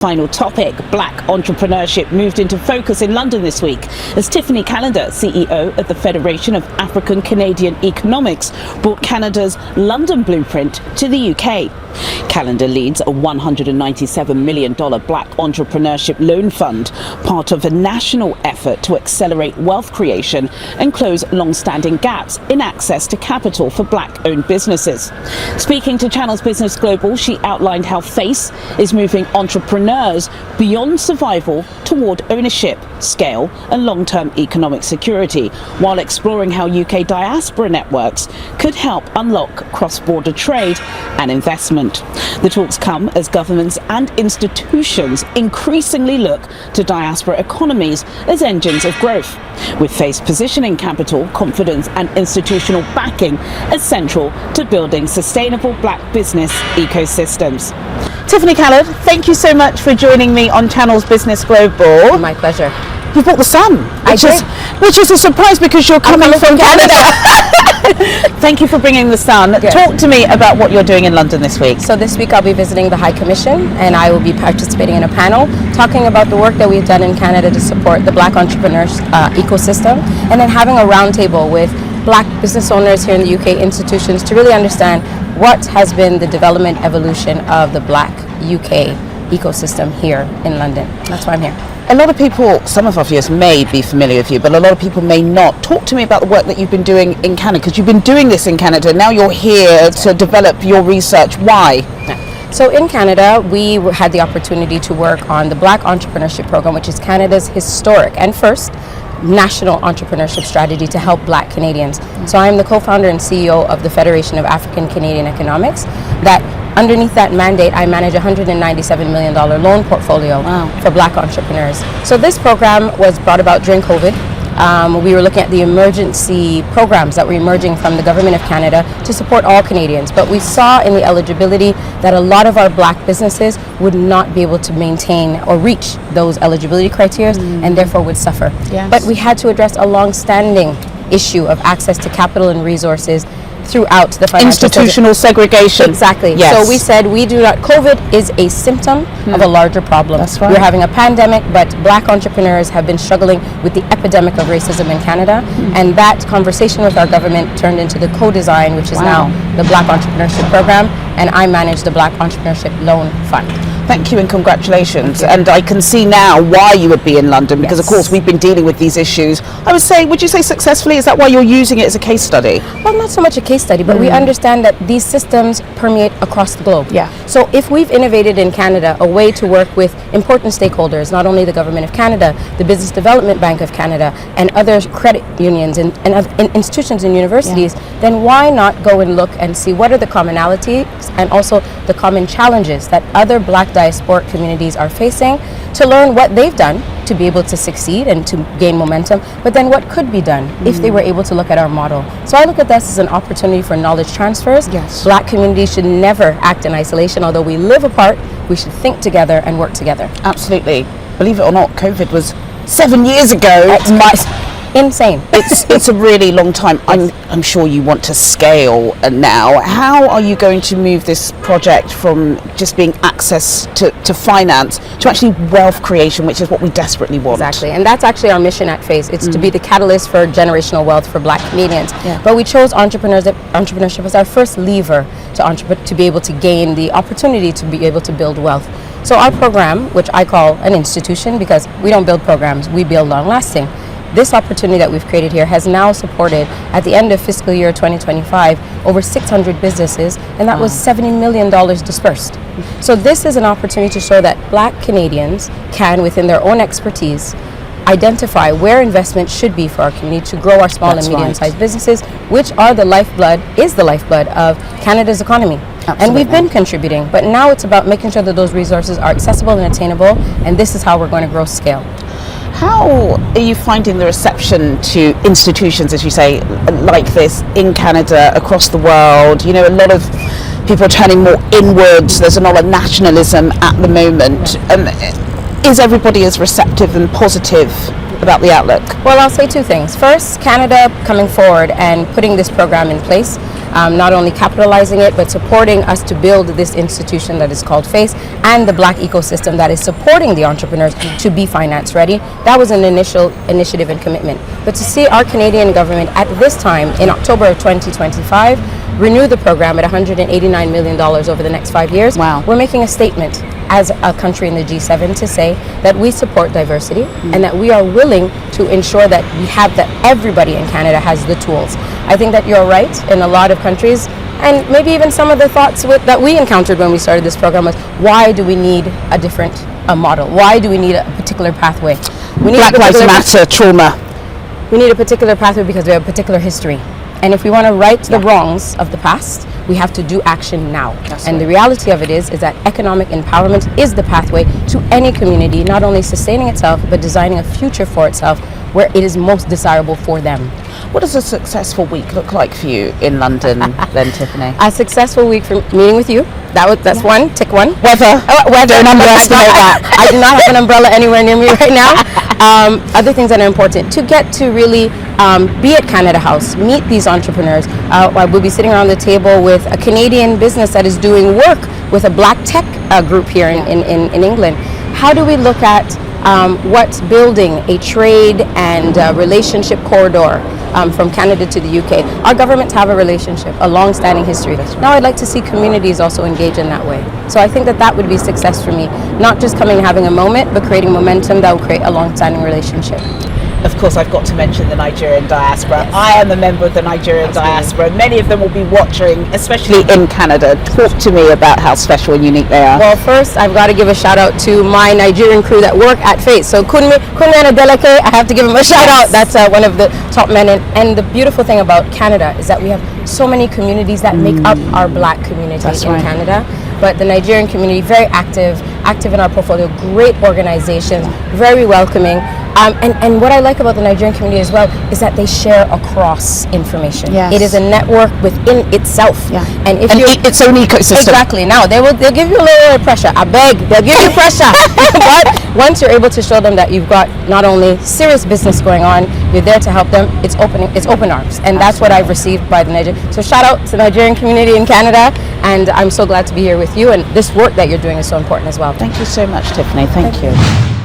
Final topic, black entrepreneurship moved into focus in London this week as Tiffany Callender, CEO of the Federation of African Canadian Economics, brought Canada's London blueprint to the UK. Callender leads a $197 million black entrepreneurship loan fund, part of a national effort to accelerate wealth creation and close long-standing gaps in access to capital for black-owned businesses. Speaking to Channel's Business Global, she outlined how FACE is moving entrepreneurs beyond survival toward ownership, scale and long-term economic security, while exploring how UK diaspora networks could help unlock cross-border trade and investment. The talks come as governments and institutions increasingly look to diaspora economies as engines of growth, with FACE positioning capital, confidence and institutional backing as central to building sustainable black business ecosystems. Tiffany Callender, thank you so much for joining me on Channel's Business Global. My pleasure. You brought the sun, which is a surprise because you're coming from Canada. Thank you for bringing the sun. Yes. Talk to me about what you're doing in London this week. So this week I'll be visiting the High Commission and I will be participating in a panel talking about the work that we've done in Canada to support the black entrepreneurs ecosystem, and then having a roundtable with black business owners here in the UK, institutions, to really understand what has been the development evolution of the black UK ecosystem here in London. That's why I'm here. A lot of people, some of our viewers may be familiar with you, but a lot of people may not. Talk to me about the work that you've been doing in Canada, because you've been doing this in Canada. Now you're here to develop your research. Why? So in Canada, we had the opportunity to work on the Black Entrepreneurship Program, which is Canada's historic and first national entrepreneurship strategy to help black Canadians. So I am the co-founder and CEO of the Federation of African Canadian Economics. That underneath that mandate, I manage a $197 million loan portfolio for black entrepreneurs. So this program was brought about during COVID. We were looking at the emergency programs that were emerging from the government of Canada to support all Canadians. But we saw in the eligibility that a lot of our black businesses would not be able to maintain or reach those eligibility criteria and therefore would suffer. Yes. But we had to address a long-standing issue of access to capital and resources throughout the financial institutional segregation. Exactly. Yes. So we said COVID is a symptom of a larger problem. That's right. We're having a pandemic, but black entrepreneurs have been struggling with the epidemic of racism in Canada, and that conversation with our government turned into the co-design, which is now the Black Entrepreneurship Program, and I manage the Black Entrepreneurship Loan Fund. Thank you and congratulations. And I can see now why you would be in London, because of course we've been dealing with these issues. Would you say successfully? Is that why you're using it as a case study? Well, not so much a case study, but we understand that these systems permeate across the globe. Yeah. So if we've innovated in Canada a way to work with important stakeholders, not only the Government of Canada, the Business Development Bank of Canada, and other credit unions and institutions and universities, then why not go and look and see what are the commonalities and also the common challenges that other black diasporic communities are facing, to learn what they've done to be able to succeed and to gain momentum, but then what could be done if they were able to look at our model. So I look at this as an opportunity for knowledge transfers. Yes. Black communities should never act in isolation. Although we live apart, we should think together and work together. Absolutely. Believe it or not, COVID was 7 years ago. Insane. It's a really long time. I'm sure you want to scale now. How are you going to move this project from just being access to finance to actually wealth creation, which is what we desperately want? Exactly, and that's actually our mission at FACE. It's to be the catalyst for generational wealth for black Canadians. Yeah. But we chose entrepreneurship as our first lever to be able to gain the opportunity to be able to build wealth. So our program, which I call an institution because we don't build programs, we build long-lasting. This opportunity that we've created here has now supported, at the end of fiscal year 2025, over 600 businesses, and that was $70 million dispersed. So this is an opportunity to show that black Canadians can, within their own expertise, identify where investment should be for our community to grow our small and medium-sized businesses, which are the lifeblood of Canada's economy. Absolutely. And we've been contributing, but now it's about making sure that those resources are accessible and attainable, and this is how we're going to grow scale. How are you finding the reception to institutions, as you say, like this in Canada, across the world? You know, a lot of people are turning more inwards. There's a lot of nationalism at the moment. is everybody as receptive and positive about the outlook? Well, I'll say two things. First, Canada coming forward and putting this program in place, not only capitalizing it, but supporting us to build this institution that is called FACE and the Black ecosystem that is supporting the entrepreneurs to be finance ready. That was an initial initiative and commitment. But to see our Canadian government at this time, in October of 2025, renew the program at $189 million over the next 5 years, Wow. we're making a statement as a country in the G7 to say that we support diversity and that we are willing to ensure that that everybody in Canada has the tools. I think that you're right. In a lot of countries, and maybe even some of the thoughts that we encountered when we started this program was, why do we need a different model? Why do we need a particular pathway? We need Black Lives Matter, trauma. We need a particular pathway because we have a particular history. And if we want to right the wrongs of the past, we have to do action now. The reality of it is that economic empowerment is the pathway to any community, not only sustaining itself, but designing a future for itself where it is most desirable for them. What does a successful week look like for you in London then, Tiffany? A successful week for meeting with you. That's one, tick one. Weather. Weather. Don't underestimate that. I do not have an umbrella anywhere near me right now. Other things that are important to get to really be at Canada House, meet these entrepreneurs. I will be sitting around the table with a Canadian business that is doing work with a black tech group here in England. How do we look at what's building a trade and relationship corridor from Canada to the UK? Our governments have a relationship, a long-standing history. Now I'd like to see communities also engage in that way. So I think that would be success for me, not just coming and having a moment, but creating momentum that will create a long-standing relationship. Of course, I've got to mention the Nigerian diaspora. Yes. I am a member of the Nigerian diaspora. Many of them will be watching, especially in Canada. Talk to me about how special and unique they are. Well, first, I've got to give a shout out to my Nigerian crew that work at FACE. So Kunmi Adeleke, I have to give him a shout out. That's one of the top men. And the beautiful thing about Canada is that we have so many communities that make up our black community in Canada. But the Nigerian community, very active in our portfolio, great organizations, very welcoming. And what I like about the Nigerian community as well is that they share across information. Yes. It is a network within itself. Yeah. And if its own ecosystem. Exactly. Now they'll give you a little pressure. I beg, they'll give you pressure. But once you're able to show them that you've got not only serious business going on, you're there to help them, it's open arms. And that's what I've received by the Nigerian. So shout out to the Nigerian community in Canada, and I'm so glad to be here with you, and this work that you're doing is so important as well. Thank you so much, Tiffany. Thank you.